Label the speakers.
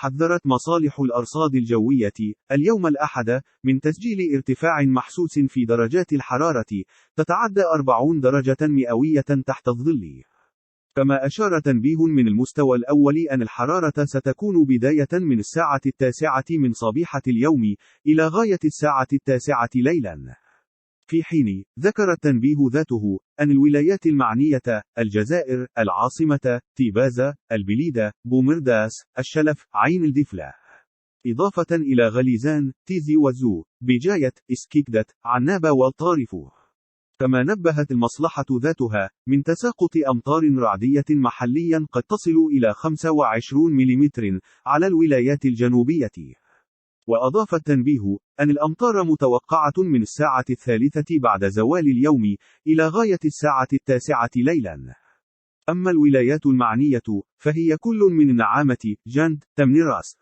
Speaker 1: حذرت مصالح الأرصاد الجوية اليوم الأحد من تسجيل ارتفاع محسوس في درجات الحرارة تتعدى 40 درجة مئوية تحت الظل. كما أشار تنبيه من المستوى الأول أن الحرارة ستكون بداية من الساعة 9 من صبيحة اليوم إلى غاية الساعة 9 ليلا. في حين ذكر التنبيه ذاته أن الولايات المعنية الجزائر، العاصمة، تيبازا، البليدة، بومرداس، الشلف، عين الدفلة، إضافة إلى غليزان، تيزي وزو، بجاية، إسكيكدت، عنابة والطارف. كما نبهت المصلحة ذاتها من تساقط أمطار رعدية محليا قد تصل إلى 25 ملم على الولايات الجنوبية. وأضاف التنبيه أن الأمطار متوقعة من الساعة 3 بعد زوال اليوم إلى غاية الساعة 9 ليلا. أما الولايات المعنية فهي كل من النعامة، جند، تمنراس،